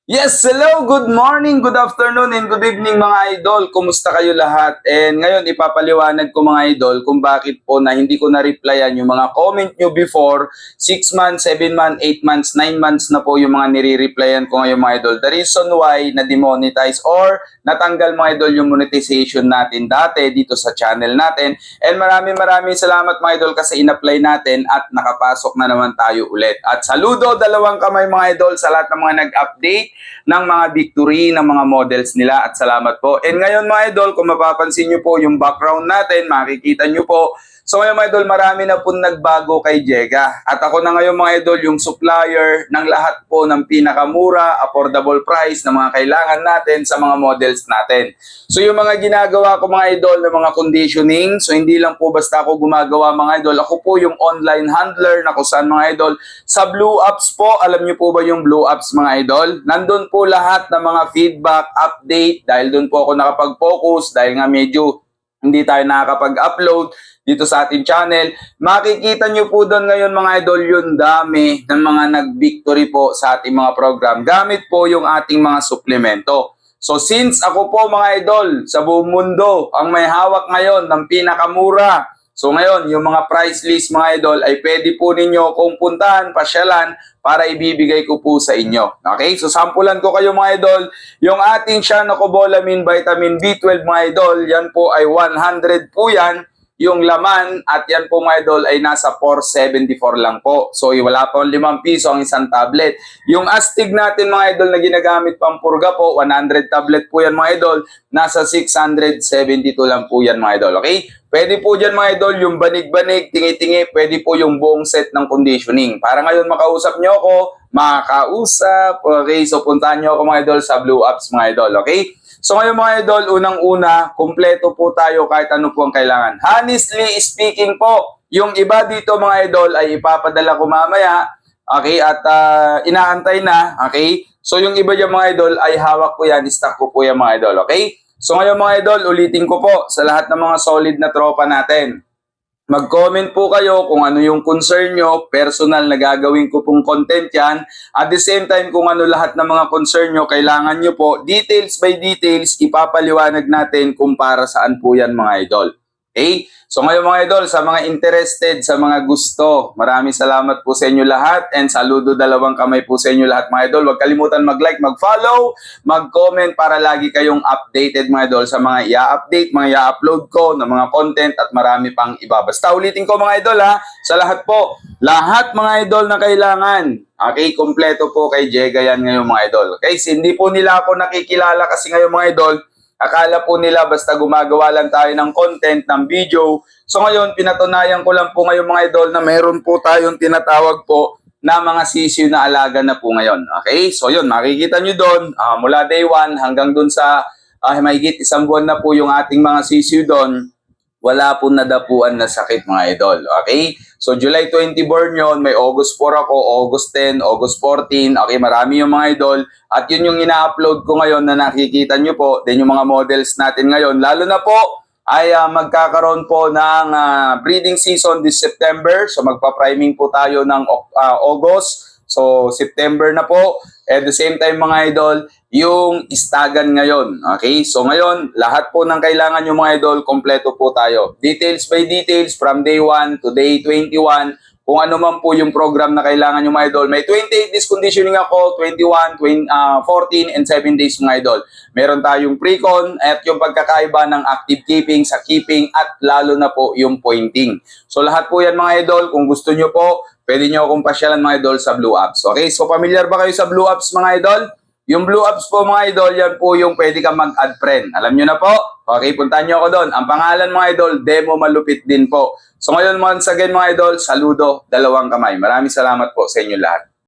Yes, hello, good morning, good afternoon, and good evening mga idol. Kumusta kayo lahat? And ngayon ipapaliwanag ko mga idol kung bakit po na hindi ko na-replyan yung mga comment nyo before 6 months, 7 months, 8 months, 9 months na po yung mga nire-replyan ko ngayon mga idol. The reason why na-demonetize or natanggal mga idol yung monetization natin dati dito sa channel natin. And maraming salamat mga idol kasi in-apply natin at nakapasok na naman tayo ulit. At saludo, dalawang kamay mga idol sa lahat ng mga nag-update ng mga victory ng mga models nila at salamat po. And ngayon mga idol, kung mapapansin nyo po yung background natin, makikita nyo po. So ngayon mga idol, marami na po nagbago kay Jega. At ako na ngayon mga idol, yung supplier ng lahat po ng pinakamura, affordable price na mga kailangan natin sa mga models natin. So yung mga ginagawa ko mga idol ng mga conditioning, so hindi lang po basta ako gumagawa mga idol, ako po yung online handler na kung saan mga idol, sa Blue Apps po, alam niyo po ba yung Blue Apps mga idol? Nandun po lahat ng mga feedback, update, dahil doon po ako nakapag-focus, dahil nga medyo hindi tayo nakakapag-upload dito sa ating channel. Makikita nyo po doon ngayon mga idol yung dami ng mga nag-victory po sa ating mga program gamit po yung ating mga suplemento. So since ako po mga idol sa buong mundo ang may hawak ngayon ng pinakamura, so ngayon yung mga price list mga idol ay pwede po ninyo kung puntahan, pasyalan para ibibigay ko po sa inyo. Okay? So sampulan ko kayo mga idol, yung ating Cyanocobalamin Vitamin B12 mga idol, yan po ay 100 po yan. Yung laman at yan po mga idol ay nasa 474 lang po. So wala pa 5 piso ang isang tablet. Yung astig natin mga idol na ginagamit pang purga po, 100 tablet po yan mga idol, nasa 672 lang po yan mga idol. Okay? Pwede po dyan mga idol yung banig-banig, tingi-tingi, pwede po yung buong set ng conditioning. Para ngayon makausap nyo ako, makausap. Okay? So puntahan nyo ako mga idol sa Blue Apps mga idol. Okay? So ngayon mga idol, unang-una, kumpleto po tayo kahit ano po ang kailangan. Honestly speaking po, yung iba dito mga idol ay ipapadala ko mamaya, okay, at inaantay na, okay? So yung iba dyan mga idol ay hawak ko yan, stock ko po yan mga idol, okay? So ngayon mga idol, ulitin ko po sa lahat ng mga solid na tropa natin. Mag-comment po kayo kung ano yung concern nyo, personal na gagawin ko pong content yan. At the same time, kung ano lahat ng mga concern nyo, kailangan nyo po, details by details, ipapaliwanag natin kung para saan po yan mga idol. Okay? So ngayon mga idol, sa mga interested, sa mga gusto, maraming salamat po sa inyo lahat and saludo dalawang kamay po sa inyo lahat mga idol. Huwag kalimutan mag-like, mag-follow, mag-comment para lagi kayong updated mga idol sa mga i-update, mga i-upload ko ng mga content at marami pang iba. Basta ulitin ko mga idol ha, sa lahat po, lahat mga idol na kailangan, okay, kompleto po kay Jega yan ngayon mga idol. Okay, so, hindi po nila ako nakikilala kasi ngayon mga idol, akala po nila basta gumagawa lang tayo ng content, ng video. So ngayon, pinatunayan ko lang po ngayon mga idol na meron po tayong tinatawag po na mga sisiw na alaga na po ngayon. Okay? So yun, makikita nyo doon, mula day 1 hanggang doon sa mahigit isang buwan na po yung ating mga sisiw doon, wala po nadapuan na sakit mga idol. Okay? So July 20 born yun, may August 4 ako, August 10, August 14. Okay, marami yung mga idol. At yun yung ina-upload ko ngayon na nakikita nyo po. Then yung mga models natin ngayon, lalo na po ay magkakaroon po ng breeding season this September. So magpa-priming po tayo ng August. So September na po. At the same time mga idol, yung istagan ngayon. Okay? So ngayon, lahat po ng kailangan yung mga idol, kompleto po tayo. Details by details from day 1 to day 21. Kung ano man po yung program na kailangan yung mga idol. May 28 days conditioning ako, 21, 14, and 7 days mga idol. Meron tayong pre-con at yung pagkakaiba ng active keeping sa keeping at lalo na po yung pointing. So lahat po yan mga idol, kung gusto nyo po, pwede nyo akong pasyalan mga idol sa Blue Apps. Okay, so familiar ba kayo sa Blue Apps mga idol? Yung Blue Apps po mga idol, yan po yung pwede kang mag-add friend. Alam nyo na po? Okay, puntahan nyo ako doon. Ang pangalan mga idol, Demo Malupit din po. So ngayon once again mga idol, saludo, dalawang kamay. Maraming salamat po sa inyo lahat.